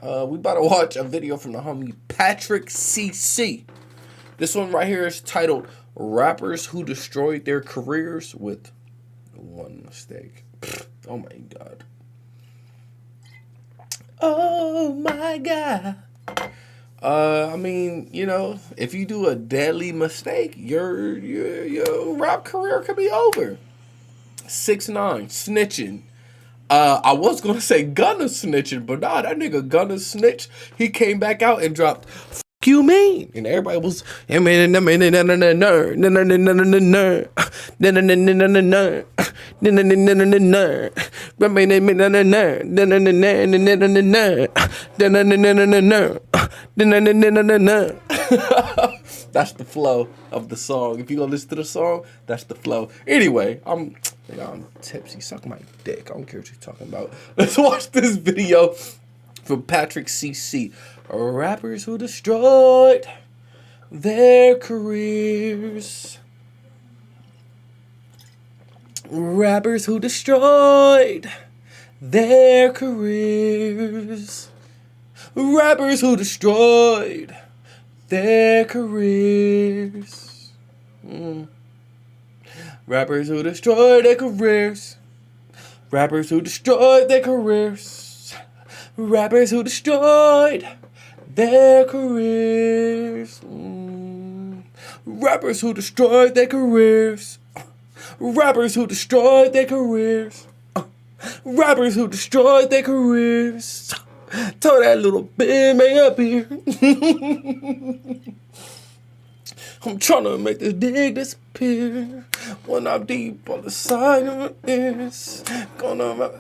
We about to watch a video from the homie Patrick CC. This one right here is titled Rappers Who Destroyed Their Careers with One Mistake. Oh my God. Oh my God. I mean, you know, if you do a deadly mistake, your rap career could be over. 6ix9ine snitching. I was gonna say Gunna snitching, but nah, that nigga Gunna snitch. He came back out and dropped "Fuck You Mean," and everybody was That's the flow of the song. If you go listen to the song, that's the flow. Anyway, I'm tipsy. Suck my dick. I don't care what you're talking about. Let's watch this video from Patrick CC. Rappers who destroyed their careers. Rappers who destroyed their careers. Rappers who destroyed their careers. Rappers who destroyed their careers. Rappers who destroyed their careers. Rappers who destroyed their careers. Rappers who destroyed their careers. Rappers who destroyed their careers. Rappers who destroyed their careers. Told that little bitch man up here. I'm trying to make this dig disappear. When I'm deep on the side of this, gonna.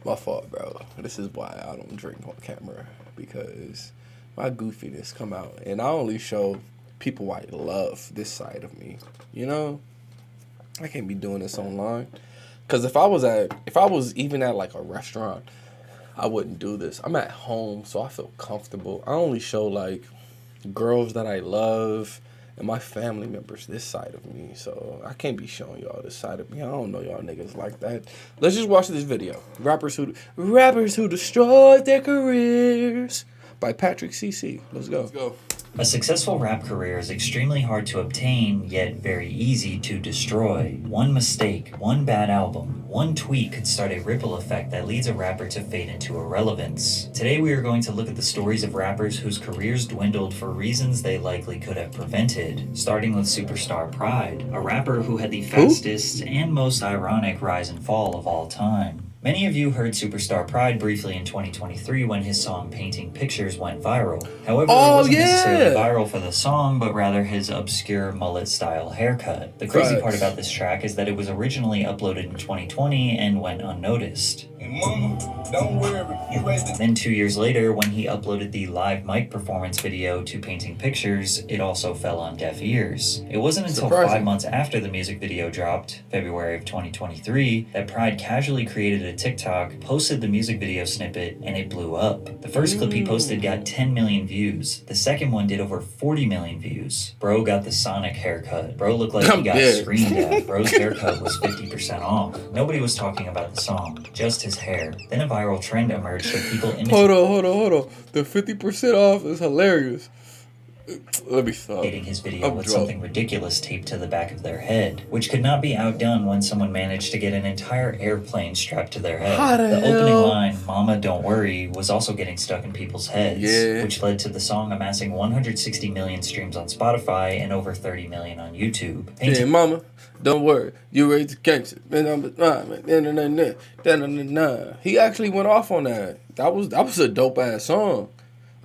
My fault, bro. This is why I don't drink on camera, because my goofiness come out, and I only show people I love this side of me. You know, I can't be doing this online. Cause if I was even at like a restaurant, I wouldn't do this. I'm at home, so I feel comfortable. I only show like girls that I love and my family members this side of me. So I can't be showing y'all this side of me. I don't know y'all niggas like that. Let's just watch this video. Rappers who destroyed their careers by Patrick CC. Let's go. Let's go. A successful rap career is extremely hard to obtain, yet very easy to destroy. One mistake, one bad album, one tweet could start a ripple effect that leads a rapper to fade into irrelevance. Today we are going to look at the stories of rappers whose careers dwindled for reasons they likely could have prevented, starting with Superstar Pride, a rapper who had the fastest and most ironic rise and fall of all time. Many of you heard Superstar Pride briefly in 2023 when his song Painting Pictures went viral. However, it wasn't necessarily viral for the song, but rather his obscure mullet-style haircut. The crazy part about this track is that it was originally uploaded in 2020 and went unnoticed. Mama, don't worry. Then 2 years later, when he uploaded the live mic performance video to Painting Pictures, it also fell on deaf ears. It wasn't until 5 months after the music video dropped, February of 2023, that Pride casually created a TikTok, posted the music video snippet, and it blew up. The first clip he posted got 10 million views. The second one did over 40 million views. Bro got the Sonic haircut. Bro looked like he got screamed at. Bro's haircut was 50% off. Nobody was talking about the song, just his hair. Then a viral trend emerged of people imitating. Hold on. The 50% off is hilarious. Let me stop. His video with something ridiculous taped to the back of their head, which could not be outdone when someone managed to get an entire airplane strapped to their head. The opening line, "Mama, don't worry," was also getting stuck in people's heads, which led to the song amassing 160 million streams on Spotify and over 30 million on YouTube. Yeah, mama, don't worry, you raised the gangster. He actually went off on that. That was a dope ass song.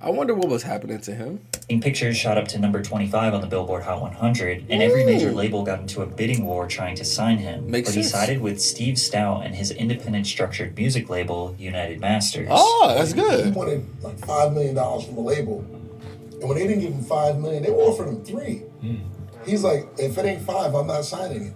I wonder what was happening to him. Pictures shot up to number 25 on the Billboard Hot 100, and every major label got into a bidding war trying to sign him. But he sided with Steve Stout and his independent structured music label, United Masters. Oh, that's good. He wanted like $5 million from the label, and when they didn't give him $5 million, they offered him $3 million. He's like, if it ain't $5 million, I'm not signing it.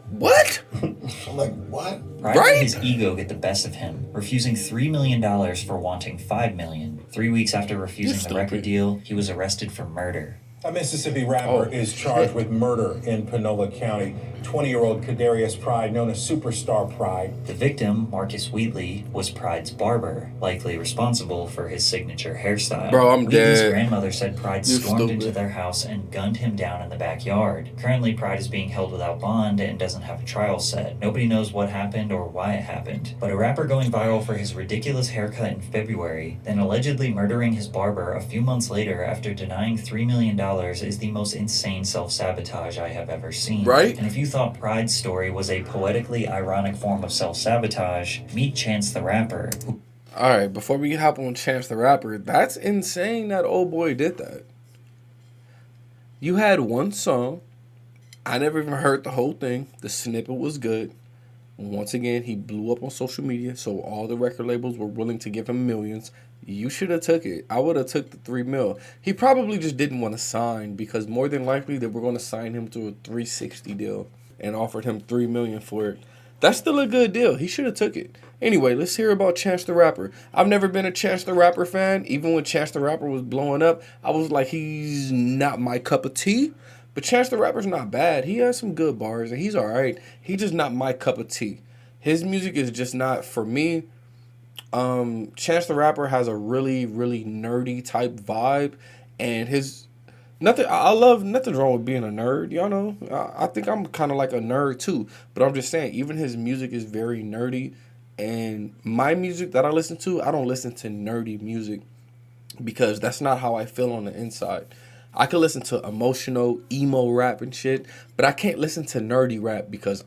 What? I'm like, what? Pride let his ego get the best of him, refusing $3 million for wanting $5 million. 3 weeks after refusing the record deal, he was arrested for murder. A Mississippi rapper is charged with murder in Panola County. 20-year-old Kadarius Pride, known as Superstar Pride. The victim, Marcus Wheatley, was Pride's barber, likely responsible for his signature hairstyle. Bro, I'm Wheatley's dead. grandmother said Pride You're stormed stupid. into their house and gunned him down in the backyard. Currently, Pride is being held without bond and doesn't have a trial set. Nobody knows what happened or why it happened. But a rapper going viral for his ridiculous haircut in February, then allegedly murdering his barber a few months later after denying $3 million is the most insane self-sabotage I have ever seen. Right? And if you thought Pride's story was a poetically ironic form of self-sabotage, meet Chance the Rapper, who... Alright, before we hop on Chance the Rapper, that's insane that old boy did that. You had one song. I never even heard the whole thing. The snippet was good. Once again, he blew up on social media, so all the record labels were willing to give him millions. You should have took it. I would have took the $3 million. He probably just didn't want to sign because more than likely they were going to sign him to a 360 deal and offered him $3 million for it. That's still a good deal. He should have took it. Anyway, let's hear about Chance the Rapper. I've never been a Chance the Rapper fan. Even when Chance the Rapper was blowing up, I was like, he's not my cup of tea. But Chance the Rapper's not bad. He has some good bars, and he's all right. He's just not my cup of tea. His music is just not for me. Chance the Rapper has a really, really nerdy type vibe, and his nothing. I love nothing wrong with being a nerd. Y'all know. I think I'm kind of like a nerd too. But I'm just saying, even his music is very nerdy, and my music that I listen to, I don't listen to nerdy music because that's not how I feel on the inside. I could listen to emotional, emo rap and shit, but I can't listen to nerdy rap because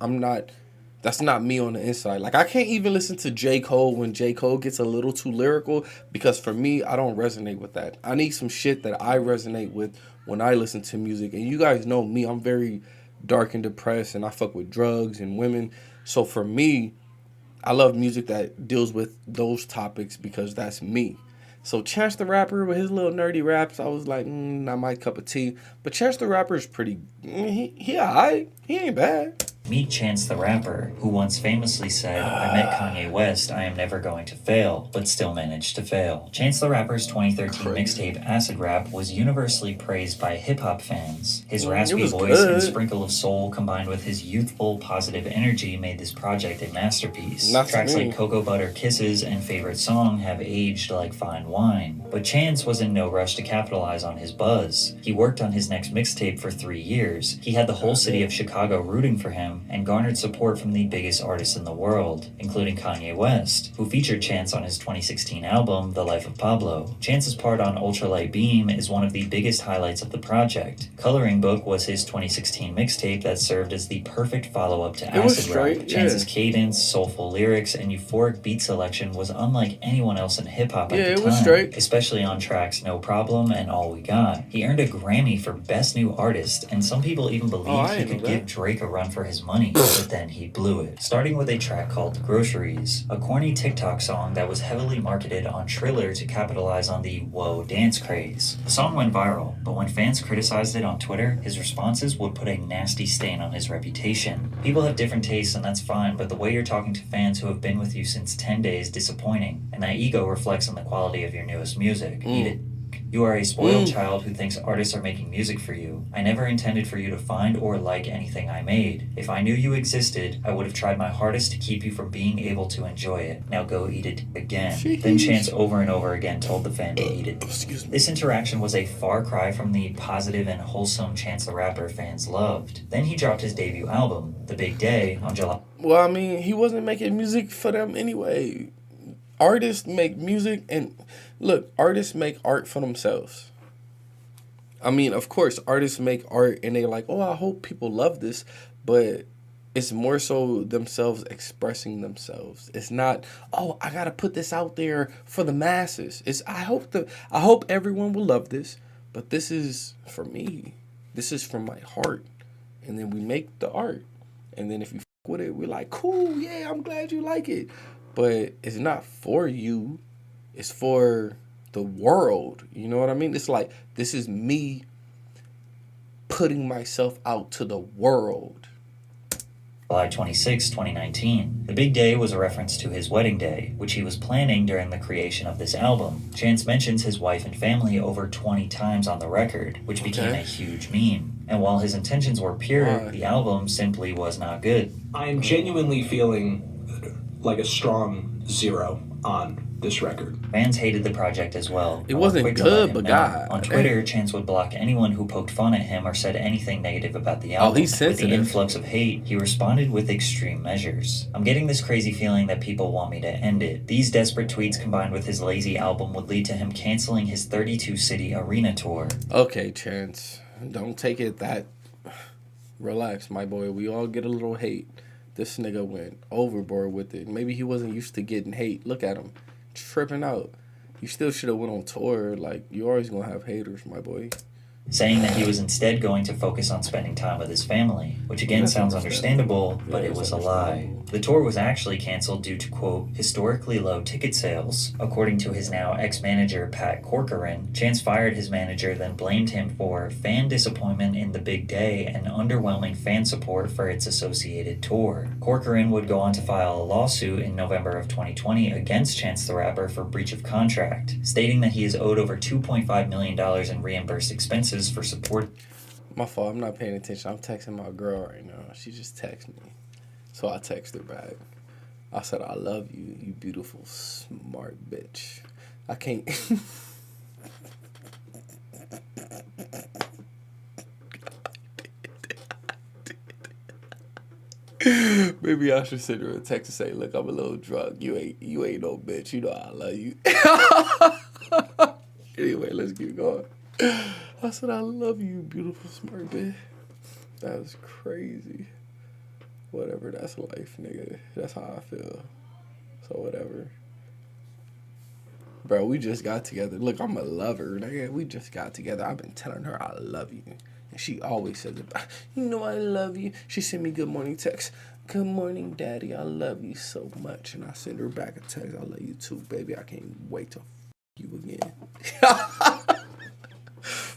that's not me on the inside. Like, I can't even listen to J. Cole when J. Cole gets a little too lyrical because for me, I don't resonate with that. I need some shit that I resonate with when I listen to music. And you guys know me, I'm very dark and depressed and I fuck with drugs and women. So for me, I love music that deals with those topics because that's me. So Chance the Rapper with his little nerdy raps, I was like, not my cup of tea. But Chance the Rapper is pretty, he alright. He ain't bad. Meet Chance the Rapper, who once famously said, I met Kanye West, I am never going to fail, but still managed to fail. Chance the Rapper's 2013 mixtape Acid Rap was universally praised by hip-hop fans. His raspy voice and sprinkle of soul combined with his youthful, positive energy made this project a masterpiece. Tracks like Cocoa Butter Kisses and Favorite Song have aged like fine wine. But Chance was in no rush to capitalize on his buzz. He worked on his next mixtape for 3 years. He had the whole city of Chicago rooting for him and garnered support from the biggest artists in the world, including Kanye West, who featured Chance on his 2016 album, The Life of Pablo. Chance's part on Ultralight Beam is one of the biggest highlights of the project. Coloring Book was his 2016 mixtape that served as the perfect follow-up to Acid Rap. Chance's cadence, soulful lyrics, and euphoric beat selection was unlike anyone else in hip-hop at the time, especially on tracks No Problem and All We Got. He earned a Grammy for Best New Artist, and some people even believed he could give Drake a run for his money, but then he blew it. Starting with a track called Groceries, a corny TikTok song that was heavily marketed on Triller to capitalize on the whoa dance craze. The song went viral, but when fans criticized it on Twitter, his responses would put a nasty stain on his reputation. People have different tastes and that's fine, but the way you're talking to fans who have been with you since 10 days is disappointing, and that ego reflects on the quality of your newest music. Eat it. You are a spoiled child who thinks artists are making music for you. I never intended for you to find or like anything I made. If I knew you existed, I would have tried my hardest to keep you from being able to enjoy it. Now go eat it again. Then Chance over and over again told the fan to eat it. This interaction was a far cry from the positive and wholesome Chance the Rapper fans loved. Then he dropped his debut album, The Big Day, on July... Well, I mean, he wasn't making music for them anyway. Artists make music and look, artists make art for themselves. I mean, of course, artists make art and they're like, oh, I hope people love this, but it's more so themselves expressing themselves. It's not, oh, I gotta put this out there for the masses. It's I hope everyone will love this, but this is for me. This is from my heart. And then we make the art. And then if you fuck with it, we're like, cool, yeah, I'm glad you like it. But it's not for you. It's for the world. You know what I mean? It's like, this is me putting myself out to the world. July 26, 2019. The Big Day was a reference to his wedding day, which he was planning during the creation of this album. Chance mentions his wife and family over 20 times on the record, which became a huge meme. And while his intentions were pure, Why? the album simply was not good. I am genuinely feeling like a strong 0 on this record. Fans hated the project as well. It and were wasn't quick to let good, him but know. God On Twitter, damn. Chance would block anyone who poked fun at him or said anything negative about the Oh, album. he's With sensitive. the influx of hate, he responded with extreme measures. I'm getting this crazy feeling that people want me to end it. These desperate tweets combined with his lazy album would lead to him canceling his 32-city arena tour. Okay, Chance. Don't take it that. Relax, my boy. We all get a little hate. This nigga went overboard with it. Maybe he wasn't used to getting hate. Look at him. Tripping out. You still should have went on tour. Like, you always gonna have haters, my boy. Saying that he was instead going to focus on spending time with his family, which again That's sounds understandable. understandable, but Yeah, it it's was a lie. understandable. The tour was actually canceled due to, quote, historically low ticket sales. According to his now ex-manager, Pat Corcoran, Chance fired his manager, then blamed him for fan disappointment in the big day and underwhelming fan support for its associated tour. Corcoran would go on to file a lawsuit in November of 2020 against Chance the Rapper for breach of contract, stating that he is owed over $2.5 million in reimbursed expenses for support. My fault. I'm not paying attention. I'm texting my girl right now. She just texted me. So I text her back. I said, I love you, you beautiful, smart bitch. I can't. Maybe I should send her a text and say, look, I'm a little drunk. You ain't no bitch. You know I love you. Anyway, let's keep going. I said, I love you, beautiful, smart bitch. That was crazy. Whatever, that's life, nigga. That's how I feel. So whatever. Bro, we just got together. Look, I'm a lover, nigga. We just got together. I've been telling her I love you. And she always says it. You know I love you. She sent me good morning text. Good morning, daddy. I love you so much. And I send her back a text. I love you too, baby. I can't wait to you again.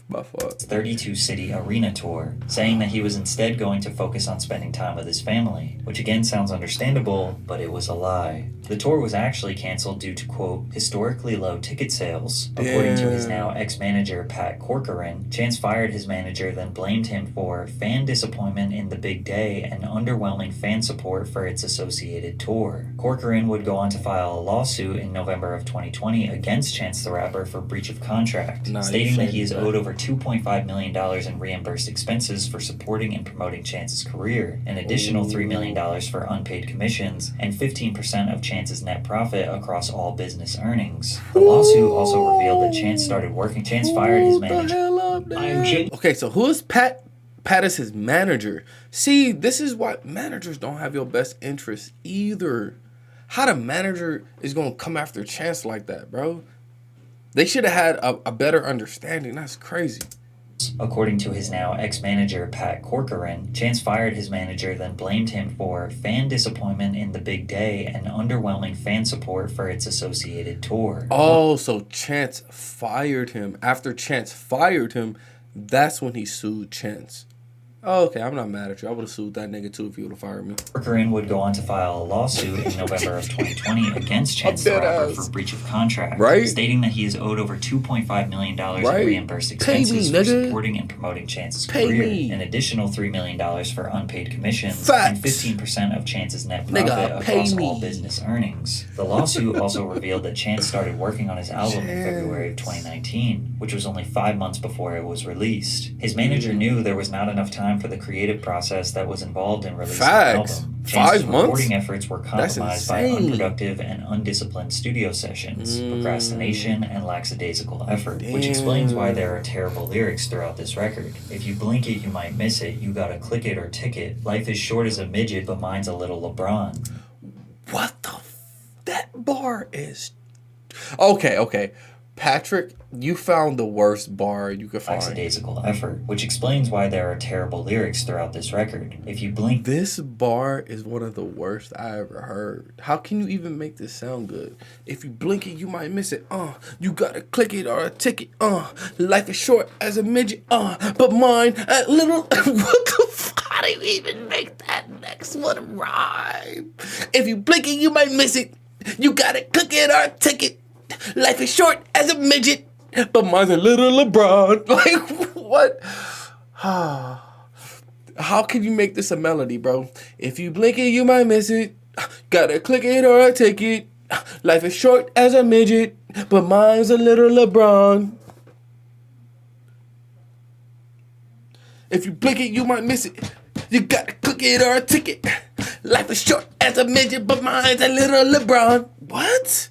My fault. 32-city arena tour, saying that he was instead going to focus on spending time with his family, which again sounds understandable, but it was a lie. The tour was actually canceled due to, quote, historically low ticket sales. According to his now ex-manager, Pat Corcoran, Chance fired his manager, then blamed him for fan disappointment in the big day and underwhelming fan support for its associated tour. Corcoran would go on to file a lawsuit in November of 2020 against Chance the Rapper for breach of contract, stating that he is owed over $2.5 million in reimbursed expenses for supporting and promoting Chance's career, an additional $3 million for unpaid commissions, and 15% of Chance's net profit across all business earnings. The lawsuit also revealed that Chance fired his manager. Okay, so who is Pat? Pat is his manager. See, this is why managers don't have your best interest either. How the manager is going to come after Chance like that, bro? They should have had a better understanding. That's crazy. According to his now ex-manager, Pat Corcoran, Chance fired his manager, then blamed him for fan disappointment in the big day and underwhelming fan support for its associated tour. Oh, so Chance fired him. After Chance fired him, that's when he sued Chance. Oh, okay, I'm not mad at you. I would have sued that nigga too if he would have fired me. Corcoran would go on to file a lawsuit in November of 2020 against Chance the Rapper for breach of contract, stating that he is owed over $2.5 million in reimbursed expenses for supporting and promoting Chance's career, an additional $3 million for unpaid commissions, and 15% of Chance's net profit across all business earnings. The lawsuit also revealed that Chance started working on his album in February of 2019, which was only 5 months before it was released. His manager knew there was not enough time for the creative process that was involved in releasing the album. Chance's recording efforts were compromised by unproductive and undisciplined studio sessions, procrastination, and lackadaisical effort, which explains why there are terrible lyrics throughout this record. If you blink it, you might miss it. You gotta click it or tick it. Life is short as a midget, but mine's a little LeBron. What the that bar is... Okay. Patrick, you found the worst bar you could find. Lackadaisical effort, which explains why there are terrible lyrics throughout this record. If you blink... This bar is one of the worst I ever heard. How can you even make this sound good? If you blink it, you might miss it. You gotta click it or a ticket. Life is short as a midget. But mine a little... What the fuck? How do you even make that next one rhyme? If you blink it, you might miss it. You gotta click it or a ticket. Life is short as a midget, but mine's a little LeBron. Like, what? How can you make this a melody, bro? If you blink it, you might miss it. Gotta click it or I take it. Life is short as a midget, but mine's a little LeBron. If you blink it, you might miss it. You gotta click it or a ticket. Life is short as a midget, but mine's a little LeBron. What?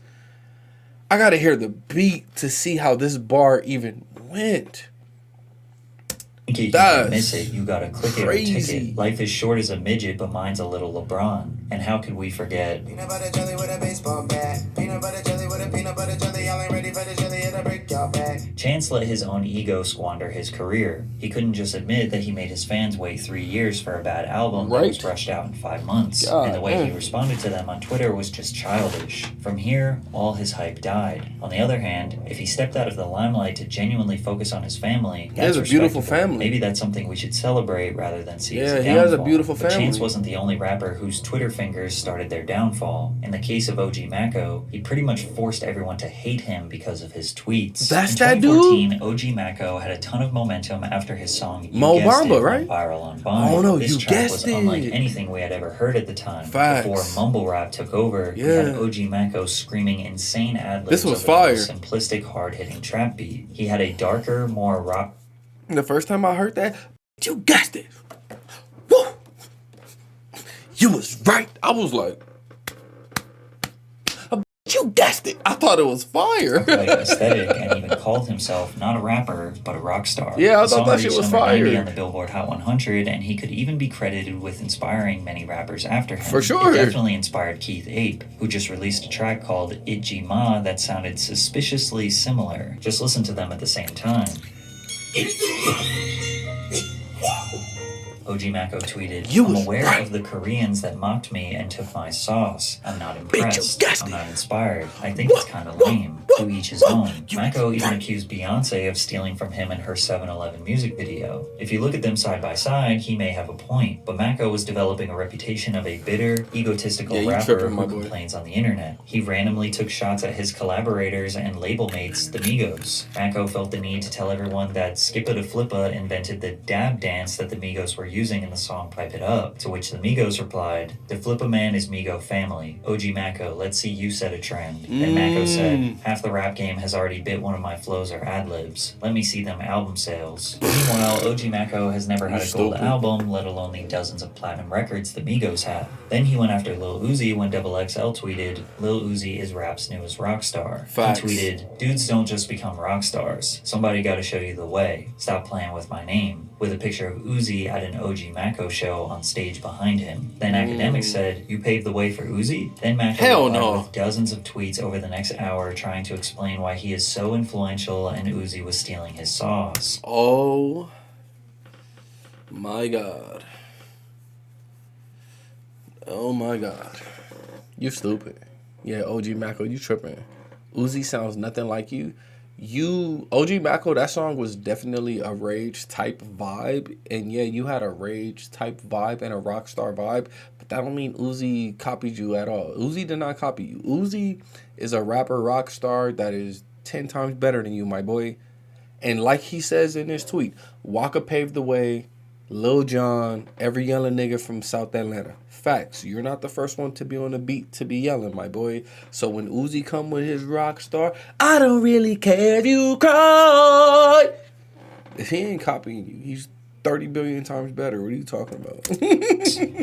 I gotta hear the beat to see how this bar even went. You That's miss it, you gotta click it or ticket. Life is short as a midget, but mine's a little LeBron. And how could we forget? Peanut butter jelly with a baseball bat. Peanut butter jelly with a peanut butter jelly. Y'all ain't ready for the jelly, it'll break y'all back. Chance let his own ego squander his career. He couldn't just admit that he made his fans wait 3 years for a bad album that was rushed out in 5 months. And the way he responded to them on Twitter was just childish. From here, all his hype died. On the other hand, if he stepped out of the limelight to genuinely focus on his family, he has a beautiful family. Maybe that's something we should celebrate rather than see as a he downfall. has a beautiful family. But Chance wasn't the only rapper whose Twitter fingers started their downfall. In the case of OG Mako, he pretty much forced everyone to hate him because of his tweets. That's in that dude? 2014, OG Mako had a ton of momentum after his song Mo Bamba, right? Viral on Vine. Oh no, this you track guessed was unlike it. anything we had ever heard at the time. Facts. Before mumble rap took over, we had OG Mako screaming insane ad-libs This was over fire. a simplistic, hard-hitting trap beat. He had a darker, more rock... The first time I heard that, you guessed it. Woo! You was right. I was like, you guessed it. I thought it was fire. like aesthetic, and even called himself not a rapper but a rock star. Yeah, I The thought song that shit reached was number 90 fire. on the Billboard Hot 100, and he could even be credited with inspiring many rappers after him. For sure. It definitely inspired Keith Ape, who just released a track called Itji Ma that sounded suspiciously similar. Just listen to them at the same time. OG Mako tweeted, I'm aware of the Koreans that mocked me and took my sauce. I'm not impressed. I'm not inspired. I think it's kind of lame. To each his own. Mako even accused Beyonce of stealing from him in her 7-Eleven music video. If you look at them side by side, he may have a point, but Mako was developing a reputation of a bitter, egotistical rapper who complains on the internet. He randomly took shots at his collaborators and label mates, the Migos. Mako felt the need to tell everyone that Skippa da Flippa invented the dab dance that the Migos were using in the song Pipe It Up, to which the Migos replied, the Flippa man is Migo family. OG Mako, let's see you set a trend. And Mako said, half the rap game has already bit one of my flows or ad-libs. Let me see them album sales. Meanwhile, OG Mako has never had a gold album, let alone the dozens of platinum records the Migos have. Then he went after Lil Uzi when XXL tweeted, Lil Uzi is rap's newest rock star. Facts. He tweeted, dudes don't just become rock stars. Somebody gotta show you the way. Stop playing with my name. With a picture of Uzi at an OG Mako show on stage behind him. Then Academic said, you paved the way for Uzi? Then Mako replied with dozens of tweets over the next hour trying to explain why he is so influential and Uzi was stealing his sauce. Oh my God. Oh my God. You stupid. Yeah, OG Mako, you tripping. Uzi sounds nothing like you. OG Mako, that song was definitely a rage type vibe. And yeah, you had a rage type vibe and a rock star vibe. But that don't mean Uzi copied you at all. Uzi did not copy you. Uzi is a rapper rock star that is 10 times better than you, my boy. And like he says in his tweet, Waka paved the way, Lil Jon, every yelling nigga from South Atlanta. Facts. You're not the first one to be on the beat to be yelling, my boy. So when Uzi come with his rock star, I don't really care if you cry. If he ain't copying you, he's 30 billion times better. What are you talking about?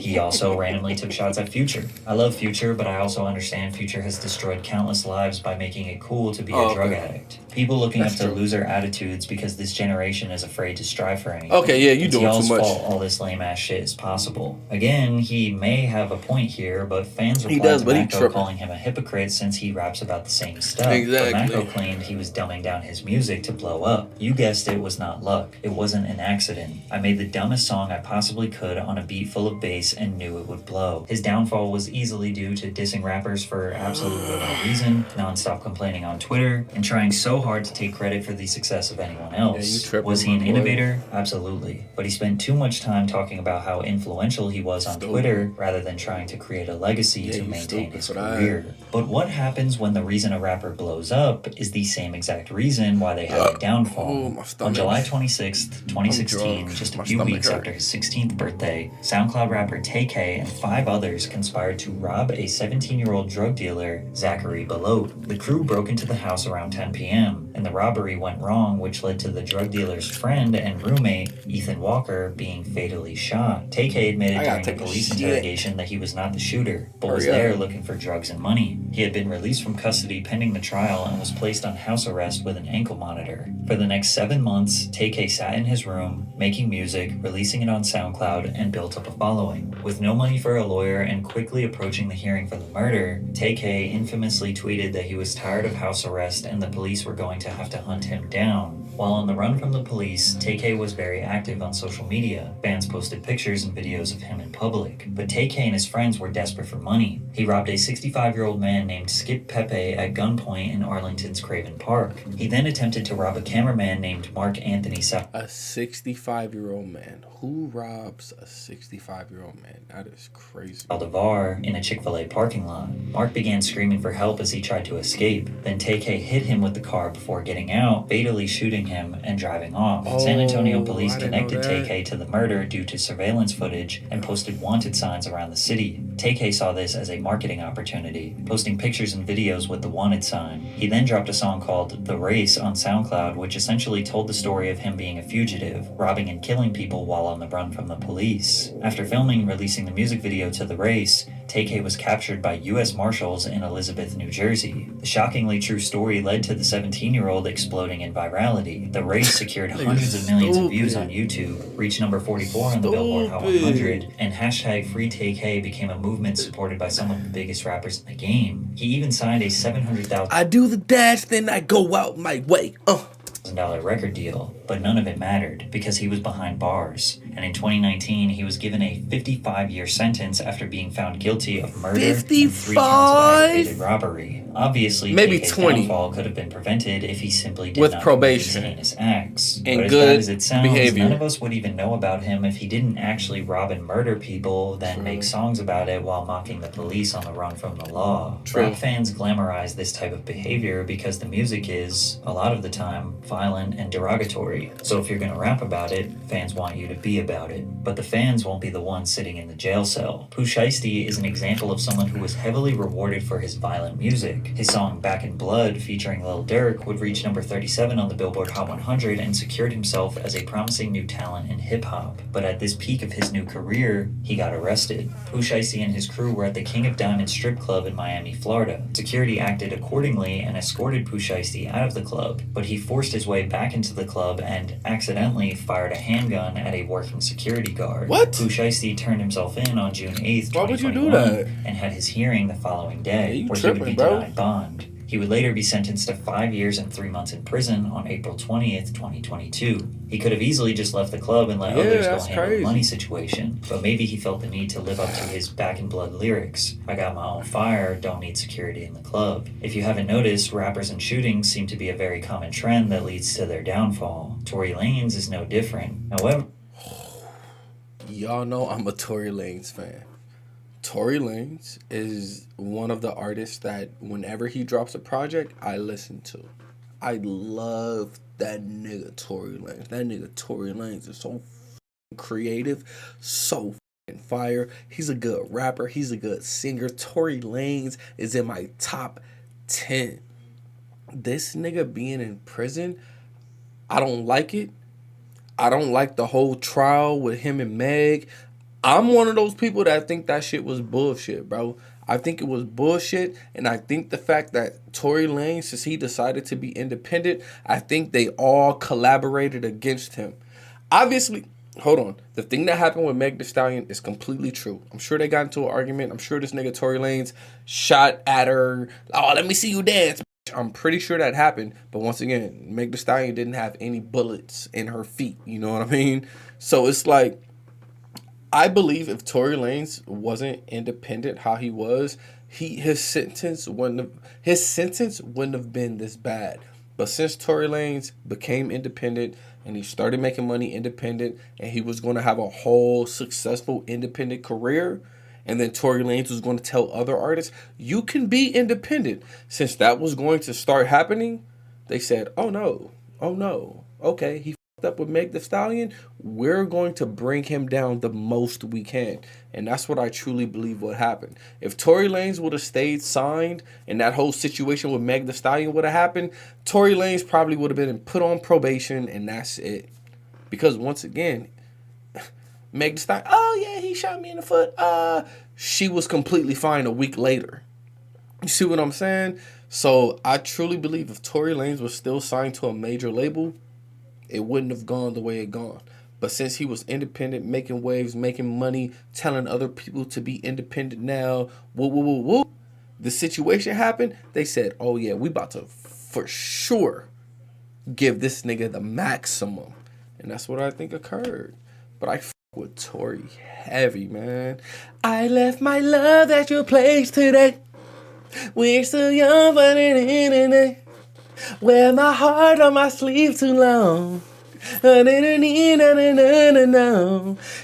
He also randomly took shots at Future. I love Future, but I also understand Future has destroyed countless lives by making it cool to be a drug addict. People looking up to loser attitudes because this generation is afraid to strive for anything. Okay, yeah, you doing too much. Fault all this lame ass shit is possible. Again, he may have a point here, but fans replied to Mako calling him a hypocrite since he raps about the same stuff. Exactly. But Mako claimed he was dumbing down his music to blow up. You guessed it, was not luck. It wasn't an accident. I made the dumbest song I possibly could on a beat full of bass and knew it would blow. His downfall was easily due to dissing rappers for absolutely no reason, non-stop complaining on Twitter, and trying so hard to take credit for the success of anyone else. Was he an innovator? Absolutely. But he spent too much time talking about how influential he was on Twitter rather than trying to create a legacy to maintain his career. But what happens when the reason a rapper blows up is the same exact reason why they have a downfall? On July 26th, 2016, Just a My few stomach weeks hurt. after his 16th birthday, SoundCloud rapper Tay-K and 5 others conspired to rob a 17-year-old drug dealer, Zachary Belote. The crew broke into the house around 10 p.m., and the robbery went wrong, which led to the drug dealer's friend and roommate, Ethan Walker, being fatally shot. Tay-K admitted I gotta during the take a police shit. interrogation that he was not the shooter, but was Hurry up. there looking for drugs and money. He had been released from custody pending the trial and was placed on house arrest with an ankle monitor. For the next 7 months, Tay-K sat in his room, making music, releasing it on SoundCloud, and built up a following. With no money for a lawyer and quickly approaching the hearing for the murder, Tay-K infamously tweeted that he was tired of house arrest and the police were going to have to hunt him down. While on the run from the police, Tay-K was very active on social media. Fans posted pictures and videos of him in public. But Tay-K and his friends were desperate for money. He robbed a 65-year-old man named Skip Pepe at gunpoint in Arlington's Craven Park. He then attempted to rob a cameraman named Mark Anthony A 65-year-old man. Who robs a 65-year-old man? That is crazy. Saldivar in a Chick-fil-A parking lot. Mark began screaming for help as he tried to escape. Then Tay-K hit him with the car before getting out, fatally shooting him and driving off. San Antonio police I didn't know connected that. Tay-K to the murder due to surveillance footage and posted wanted signs around the city. Tay-K saw this as a marketing opportunity, posting pictures and videos with the wanted sign. He then dropped a song called The Race on SoundCloud, which essentially told the story of him being a fugitive, robbing and killing people while on the run from the police. After filming and releasing the music video to The Race, Tay-K was captured by U.S. Marshals in Elizabeth, New Jersey. The shockingly true story led to the 17-year-old exploding in virality. The Race secured hundreds of millions of views on YouTube, reached number 44 on the Billboard Hot 100, and hashtag $FreeTayK became a movement supported by some of the biggest rappers in the game. He even signed a $700,000 I do the dash, then I go out my way. record deal, but none of it mattered because he was behind bars. And in 2019, he was given a 55-year sentence after being found guilty of murder and 3 counts of 55? aggravated robbery. Obviously, Maybe KK's 20. downfall could have been prevented if he simply did With not probation. commit these heinous acts. And But as good bad as it sounds, behavior. none of us would even know about him if he didn't actually rob and murder people, then make songs about it while mocking the police on the run from the law. True. Rap fans glamorize this type of behavior because the music is, a lot of the time, violent and derogatory. So if you're gonna rap about it, fans want you to be about it. But the fans won't be the ones sitting in the jail cell. Pooh Shiesty is an example of someone who was heavily rewarded for his violent music. His song Back in Blood, featuring Lil Durk, would reach number 37 on the Billboard Hot 100 and secured himself as a promising new talent in hip-hop. But at this peak of his new career, he got arrested. Pooh Shiesty and his crew were at the King of Diamonds strip club in Miami, Florida. Security acted accordingly and escorted Pooh Shiesty out of the club, but he forced his way back into the club and accidentally fired a handgun at a working security guard. What? Pooh Shiesty turned himself in on June 8th, Why would you do 2021, that? and had his hearing the following day, Yeah, you where he would tripping, be bro. denied bond. He would later be sentenced to 5 years and 3 months in prison on April 20th, 2022. He could have easily just left the club and let Yeah, others go that's handle the crazy. money situation, but maybe he felt the need to live up to his Back in Blood lyrics. I got my own fire, don't need security in the club. If you haven't noticed, rappers and shootings seem to be a very common trend that leads to their downfall. Tory Lanez is no different. However, Y'all know I'm a Tory Lanez fan. Tory Lanez is one of the artists that whenever he drops a project, I listen to. I love that nigga Tory Lanez. That nigga Tory Lanez is so creative, so fire. He's a good rapper. He's a good singer. Tory Lanez is in my top 10. This nigga being in prison, I don't like it. I don't like the whole trial with him and Meg. I'm one of those people that think that shit was bullshit, bro. I think it was bullshit, and I think the fact that Tory Lanez, since he decided to be independent, I think they all collaborated against him. Obviously, hold on. The thing that happened with Meg Thee Stallion is completely true. I'm sure they got into an argument. I'm sure this nigga Tory Lanez shot at her. Oh, let me see you dance. I'm pretty sure that happened. But once again, Meg Thee Stallion didn't have any bullets in her feet. You know what I mean? So it's like, I believe if Tory Lanez wasn't independent how he was, his sentence wouldn't have been this bad. But since Tory Lanez became independent and he started making money independent and he was going to have a whole successful independent career, and then Tory Lanez was going to tell other artists, you can be independent. Since that was going to start happening, they said, oh no, okay, he fucked up with Meg Thee Stallion, we're going to bring him down the most we can. And that's what I truly believe would happen. If Tory Lanez would have stayed signed and that whole situation with Meg Thee Stallion would have happened, Tory Lanez probably would have been put on probation, and that's it. Because once again, Meg Thee Stallion, oh yeah, he shot me in the foot. She was completely fine a week later. You see what I'm saying? So I truly believe if Tory Lanez was still signed to a major label, it wouldn't have gone the way it gone. But since he was independent, making waves, making money, telling other people to be independent now, the situation happened, they said, oh yeah, we about to for sure give this nigga the maximum. And that's what I think occurred. But I with Tory heavy, man. I left my love at your place today. We're still young for the internet. Wear my heart on my sleeve too long.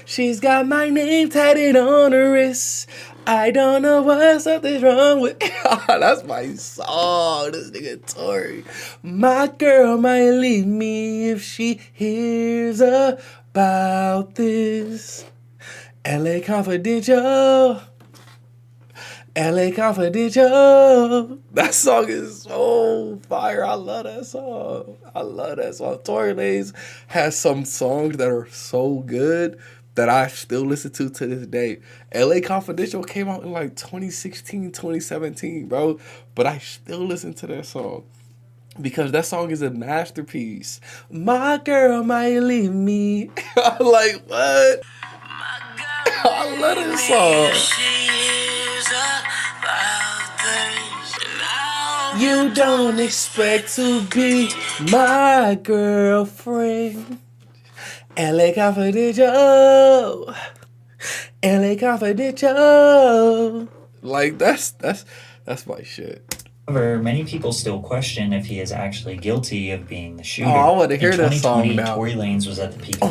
She's got my name tatted on her wrist. I don't know what something's wrong with. That's my song. This nigga Tory. My girl might leave me if she hears about this. LA Confidential. LA Confidential. That song is so fire. I love that song. Tory Lanez has some songs that are so good that I still listen to this day. LA Confidential came out in like 2016, 2017, bro. But I still listen to that song. Because that song is a masterpiece. My girl might leave me. I'm like, what? I love this song. You don't expect to be my girlfriend. LA Confidential. LA Confidential. Like, that's my shit. However, many people still question if he is actually guilty of being the shooter. Oh, I want to hear that song now. Tory Lanez was at the peak.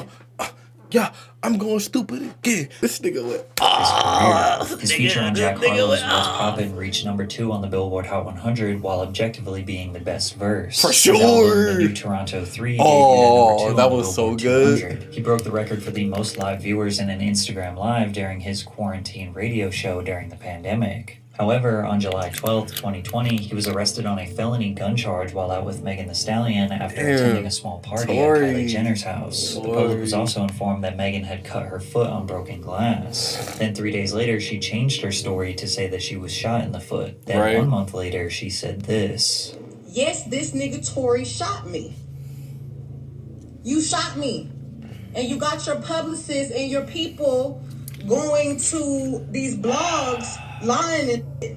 Yeah, I'm going stupid again. This nigga went. His feature on Jack Harlow's What's Poppin' reached number 2 on the Billboard Hot 100 while objectively being the best verse. For His sure. album, The New Toronto 3 Oh, debuted at number 2 that on the was so Billboard good. 200. He broke the record for the most live viewers in an Instagram Live during his quarantine radio show during the pandemic. However, on July 12th, 2020, he was arrested on a felony gun charge while out with Megan Thee Stallion after attending a small party at Kylie Jenner's house. The public was also informed that Megan had cut her foot on broken glass. Then 3 days later, she changed her story to say that she was shot in the foot. Then 1 month later, she said this. Yes, this nigga Tory shot me. You shot me. And you got your publicists and your people going to these blogs lying and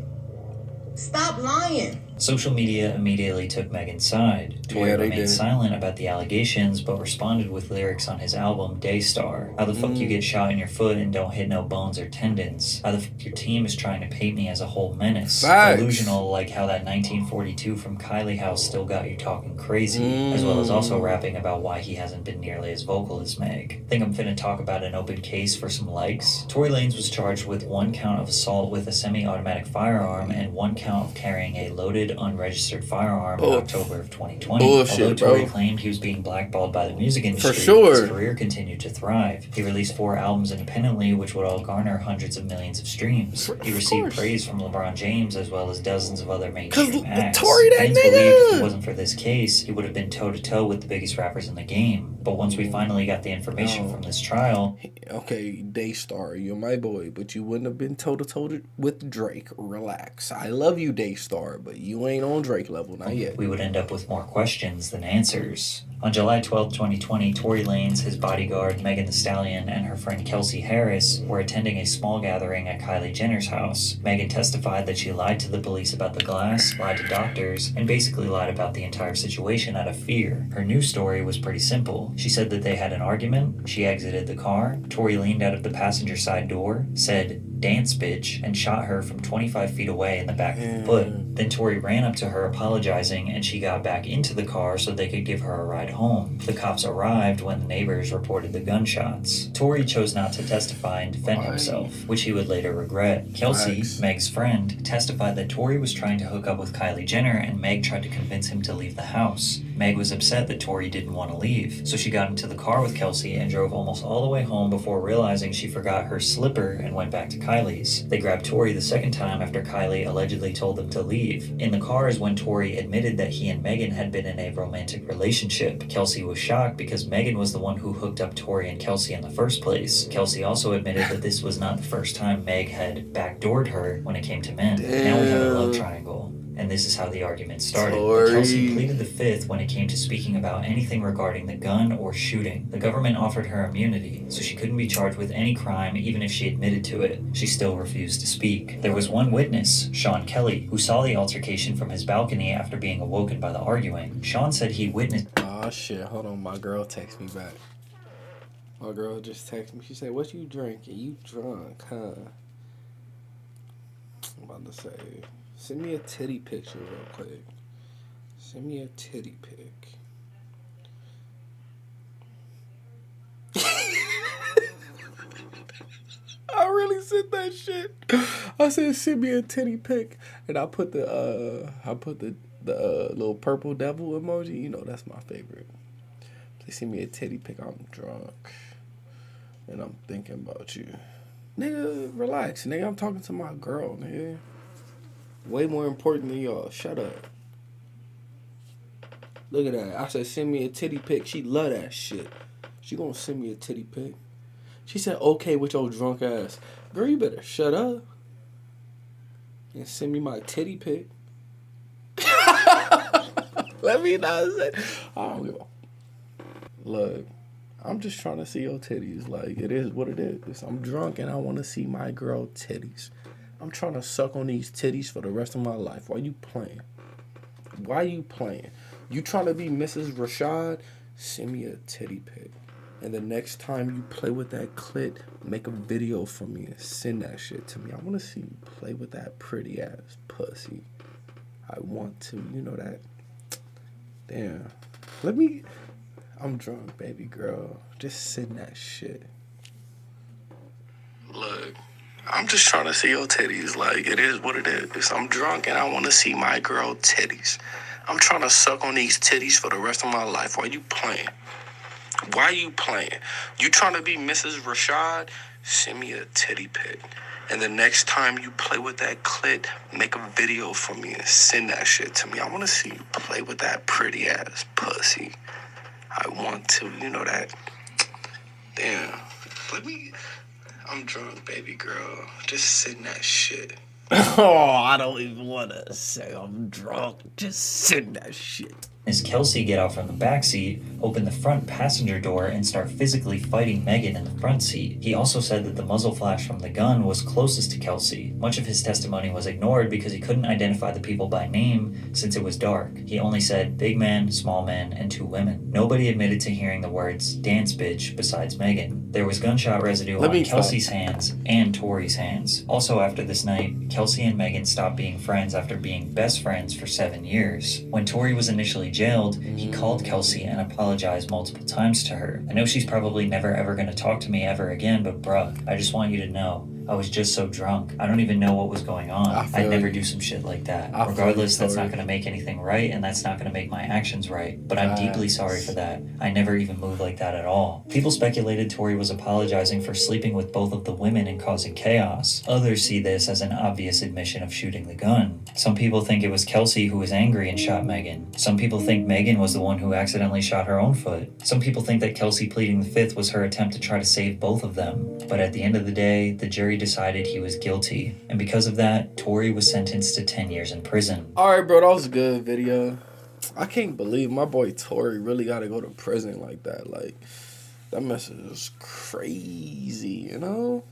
stop lying. Social media immediately took Megan's side. Tory remained silent about the allegations, but responded with lyrics on his album Daystar. How the fuck you get shot in your foot and don't hit no bones or tendons? How the fuck your team is trying to paint me as a whole menace? Delusional, like how that 1942 from Kylie House still got you talking crazy, as well as also rapping about why he hasn't been nearly as vocal as Meg. Think I'm finna talk about an open case for some likes? Tory Lanez was charged with 1 count of assault with a semi-automatic firearm and 1 count of carrying a loaded unregistered firearm in October of 2020. Although Tory claimed he was being blackballed by the music industry, his career continued to thrive. He released 4 albums independently, which would all garner hundreds of millions of streams. He received praise from LeBron James as well as dozens of other mainstream acts. Fans believed if it wasn't for this case, he would have been toe-to-toe with the biggest rappers in the game. But once we finally got the information from this trial... Okay, Daystar, you're my boy, but you wouldn't have been toe-to-toe with Drake. Relax. I love you, Daystar, but you ain't on Drake level, not yet. We would end up with more questions than answers. On July 12, 2020, Tory Lanez, his bodyguard Megan Thee Stallion, and her friend Kelsey Harris were attending a small gathering at Kylie Jenner's house. Megan testified that she lied to the police about the glass, lied to doctors, and basically lied about the entire situation out of fear. Her news story was pretty simple. She said that they had an argument, she exited the car, Tory leaned out of the passenger side door, said, "Dance bitch," and shot her from 25 feet away in the back of the foot. Then Tori ran up to her apologizing, and she got back into the car so they could give her a ride home. The cops arrived when the neighbors reported the gunshots. Tori chose not to testify and defend himself, which he would later regret. Kelsey, Meg's friend, testified that Tori was trying to hook up with Kylie Jenner, and Meg tried to convince him to leave the house. Meg was upset that Tori didn't want to leave, so she got into the car with Kelsey and drove almost all the way home before realizing she forgot her slipper and went back to Kylie's. They grabbed Tori the second time after Kylie allegedly told them to leave. In the car is when Tori admitted that he and Megan had been in a romantic relationship. Kelsey was shocked because Megan was the one who hooked up Tori and Kelsey in the first place. Kelsey also admitted that this was not the first time Meg had backdoored her when it came to men. Now we have a love triangle. And this is how the argument started. Kelsey pleaded the fifth when it came to speaking about anything regarding the gun or shooting. The government offered her immunity, so she couldn't be charged with any crime even if she admitted to it. She still refused to speak. There was one witness, Sean Kelly, who saw the altercation from his balcony after being awoken by the arguing. Sean said he witnessed... Oh shit, hold on, my girl texted me back. My girl just texted me. She said, "What you drinking? You drunk, huh?" I'm about to say... Send me a titty picture real quick. Send me a titty pic. I really said that shit. I said send me a titty pic, and I put the little purple devil emoji. You know that's my favorite. Please send me a titty pic. I'm drunk, and I'm thinking about you, nigga. Relax, nigga. I'm talking to my girl, nigga. Way more important than y'all. Shut up. Look at that. I said, send me a titty pic. She love that shit. She gonna send me a titty pic. She said, okay with your drunk ass. Girl, you better shut up. And send me my titty pic. Let me not say. I don't give a... Look, I'm just trying to see your titties. Like, it is what it is. I'm drunk and I want to see my girl titties. I'm trying to suck on these titties for the rest of my life. Why you playing? Why you playing? You trying to be Mrs. Rashad? Send me a titty pic. And the next time you play with that clit, make a video for me and send that shit to me. I want to see you play with that pretty ass pussy. I want to. You know that? Damn. Let me... I'm drunk, baby girl. Just send that shit. Look. I'm just trying to see your titties. Like, it is what it is. I'm drunk and I want to see my girl titties. I'm trying to suck on these titties for the rest of my life. Why you playing? Why you playing? You trying to be Mrs. Rashad? Send me a titty pic. And the next time you play with that clit, make a video for me and send that shit to me. I want to see you play with that pretty ass pussy. I want to. You know that? Damn. Let me... I'm drunk, baby girl. Just send that shit. Oh, I don't even want to say I'm drunk. Just send that shit. As Kelsey get out from the back seat, open the front passenger door, and start physically fighting Megan in the front seat. He also said that the muzzle flash from the gun was closest to Kelsey. Much of his testimony was ignored because he couldn't identify the people by name since it was dark. He only said big man, small man, and 2 women. Nobody admitted to hearing the words dance bitch besides Megan. There was gunshot residue on Kelsey's hands and Tori's hands. Also after this night, Kelsey and Megan stopped being friends after being best friends for 7 years. When Tori was initially jailed, he called Kelsey and apologized multiple times to her. I know she's probably never ever gonna talk to me ever again, but bruh, I just want you to know, I was just so drunk. I don't even know what was going on. I'd never do some shit like that. Regardless, that's not gonna make anything right, and that's not gonna make my actions right. But I'm deeply sorry for that. I never even moved like that at all. People speculated Tori was apologizing for sleeping with both of the women and causing chaos. Others see this as an obvious admission of shooting the gun. Some people think it was Kelsey who was angry and shot Megan. Some people think Megan was the one who accidentally shot her own foot. Some people think that Kelsey pleading the fifth was her attempt to try to save both of them. But at the end of the day, the jury decided he was guilty. And because of that, Tori was sentenced to 10 years in prison. Alright, bro, that was a good video. I can't believe my boy Tori really got to go to prison like that. Like, that message is crazy, you know?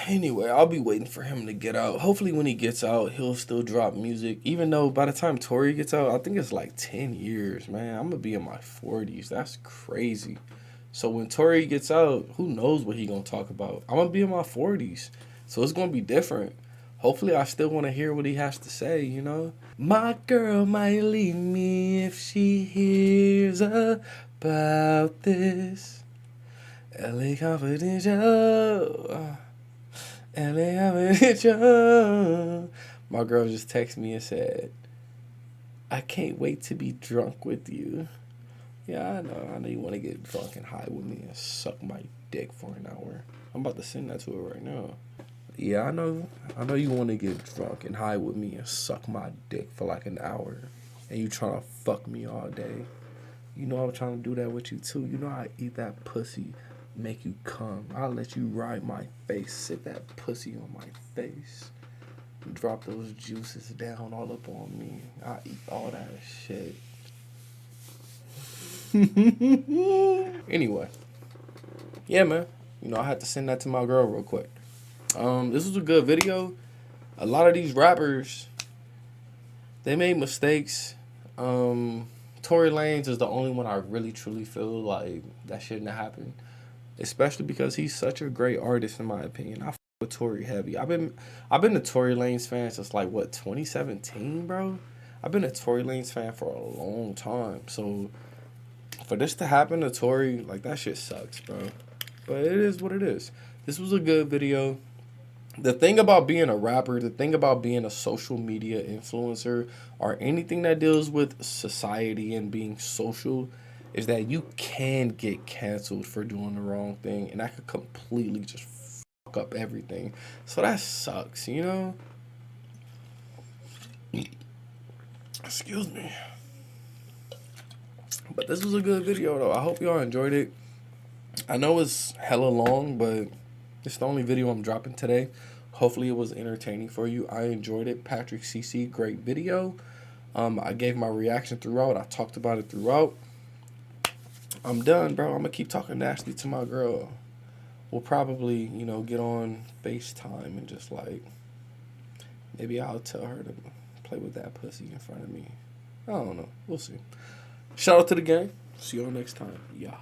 Anyway, I'll be waiting for him to get out. Hopefully when he gets out, he'll still drop music. Even though by the time Tori gets out, I think it's like 10 years, man. I'm going to be in my 40s. That's crazy. So when Tory gets out, who knows what he gonna talk about? I'm gonna be in my 40s, so it's gonna be different. Hopefully, I still want to hear what he has to say, you know? My girl might leave me if she hears about this. LA Confidential. LA Confidential. My girl just texted me and said, I can't wait to be drunk with you. Yeah, I know you want to get drunk and high with me and suck my dick for an hour. I'm about to send that to her right now. Yeah, I know you want to get drunk and high with me and suck my dick for like an hour. And you trying to fuck me all day. You know I'm trying to do that with you too. You know I eat that pussy, make you come. I'll let you ride my face, sit that pussy on my face. Drop those juices down all up on me. I eat all that shit. Anyway. Yeah, man. You know, I had to send that to my girl real quick. This was a good video. A lot of these rappers, they made mistakes. Tory Lanez is the only one I really truly feel like that shouldn't have happened. Especially because he's such a great artist in my opinion. I f with Tory heavy. I've been a Tory Lanez fan since like what, 2017, bro? I've been a Tory Lanez fan for a long time. So for this to happen to Tory, like that shit sucks, bro. But it is what it is. This was a good video. The thing about being a rapper, the thing about being a social media influencer, or anything that deals with society and being social, is that you can get canceled for doing the wrong thing, and that could completely just fuck up everything. So that sucks, you know? Excuse me. But this was a good video, though. I hope y'all enjoyed it. I know it's hella long, but it's the only video I'm dropping today. Hopefully it was entertaining for you. I enjoyed it. Patrick CC, great video. I gave my reaction throughout. I talked about it throughout. I'm done, bro. I'm going to keep talking nasty to my girl. We'll probably, you know, get on FaceTime and just like, maybe I'll tell her to play with that pussy in front of me. I don't know. We'll see. Shout out to the gang. See y'all next time. Yeah.